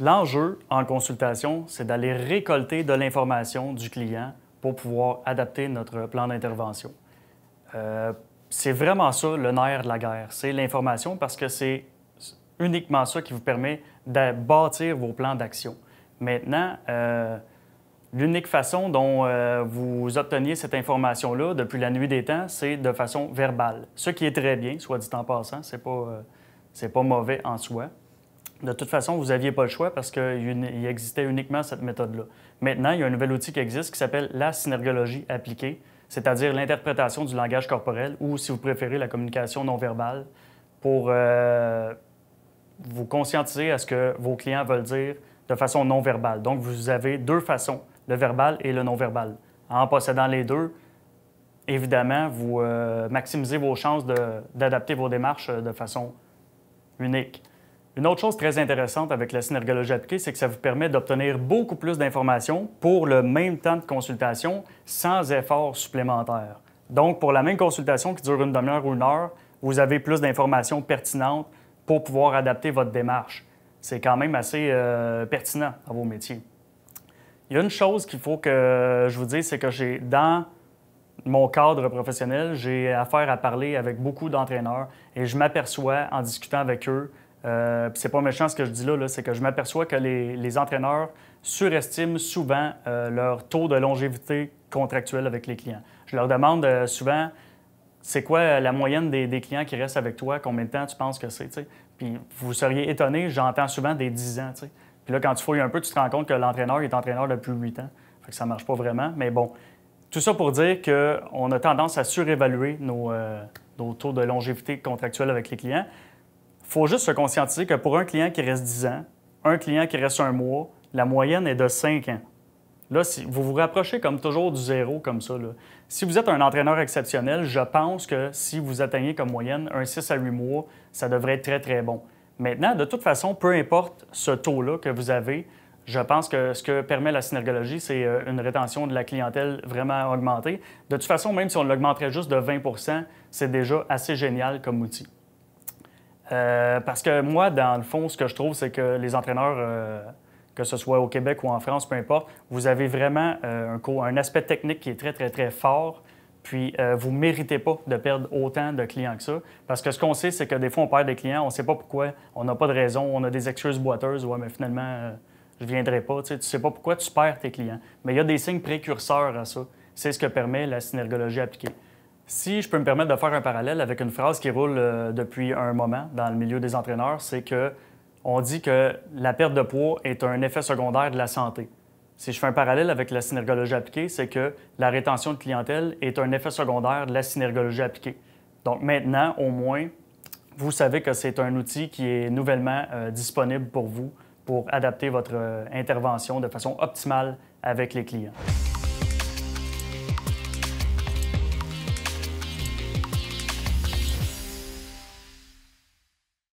L'enjeu en consultation, c'est d'aller récolter de l'information du client pour pouvoir adapter notre plan d'intervention. C'est vraiment ça le nerf de la guerre, c'est l'information parce que c'est uniquement ça qui vous permet de bâtir vos plans d'action. Maintenant, l'unique façon dont vous obteniez cette information-là depuis la nuit des temps, c'est de façon verbale. Ce qui est très bien, soit dit en passant, c'est pas mauvais en soi. De toute façon, vous n'aviez pas le choix parce qu'il existait uniquement cette méthode-là. Maintenant, il y a un nouvel outil qui existe qui s'appelle la synergologie appliquée, c'est-à-dire l'interprétation du langage corporel ou, si vous préférez, la communication non verbale pour vous conscientiser à ce que vos clients veulent dire de façon non verbale. Donc, vous avez deux façons, le verbal et le non verbal. En possédant les deux, évidemment, vous maximisez vos chances d'adapter vos démarches de façon unique. Une autre chose très intéressante avec la synergologie appliquée, c'est que ça vous permet d'obtenir beaucoup plus d'informations pour le même temps de consultation sans effort supplémentaire. Donc, pour la même consultation qui dure une demi-heure ou une heure, vous avez plus d'informations pertinentes pour pouvoir adapter votre démarche. C'est quand même assez pertinent à vos métiers. Il y a une chose qu'il faut que je vous dise, c'est que dans mon cadre professionnel, j'ai affaire à parler avec beaucoup d'entraîneurs et je m'aperçois en discutant avec eux, c'est pas méchant ce que je dis là, c'est que je m'aperçois que les entraîneurs surestiment souvent leur taux de longévité contractuelle avec les clients. Je leur demande souvent, c'est quoi la moyenne des clients qui restent avec toi, combien de temps tu penses que c'est, t'sais? Puis vous seriez étonné, j'entends souvent des 10 ans, t'sais. Puis là, quand tu fouilles un peu, tu te rends compte que l'entraîneur est entraîneur depuis 8 ans. Fait que ça marche pas vraiment, mais bon. Tout ça pour dire qu'on a tendance à surévaluer nos taux de longévité contractuelle avec les clients. Il faut juste se conscientiser que pour un client qui reste 10 ans, un client qui reste un mois, la moyenne est de 5 ans. Là, si vous vous rapprochez comme toujours du zéro comme ça. Là. Si vous êtes un entraîneur exceptionnel, je pense que si vous atteignez comme moyenne un 6 à 8 mois, ça devrait être très, très bon. Maintenant, de toute façon, peu importe ce taux-là que vous avez, je pense que ce que permet la synergologie, c'est une rétention de la clientèle vraiment augmentée. De toute façon, même si on l'augmenterait juste de 20 c'est déjà assez génial comme outil. Parce que moi, dans le fond, ce que je trouve, c'est que les entraîneurs, que ce soit au Québec ou en France, peu importe, vous avez vraiment un aspect technique qui est très, très, très fort. Puis, vous ne méritez pas de perdre autant de clients que ça. Parce que ce qu'on sait, c'est que des fois, on perd des clients, on ne sait pas pourquoi, on n'a pas de raison, on a des excuses boiteuses. Ouais, mais finalement, je ne viendrai pas. Tu ne sais pas pourquoi tu perds tes clients. Mais il y a des signes précurseurs à ça. C'est ce que permet la synergologie appliquée. Si je peux me permettre de faire un parallèle avec une phrase qui roule depuis un moment dans le milieu des entraîneurs, c'est qu'on dit que la perte de poids est un effet secondaire de la santé. Si je fais un parallèle avec la synergologie appliquée, c'est que la rétention de clientèle est un effet secondaire de la synergologie appliquée. Donc maintenant, au moins, vous savez que c'est un outil qui est nouvellement disponible pour vous pour adapter votre intervention de façon optimale avec les clients.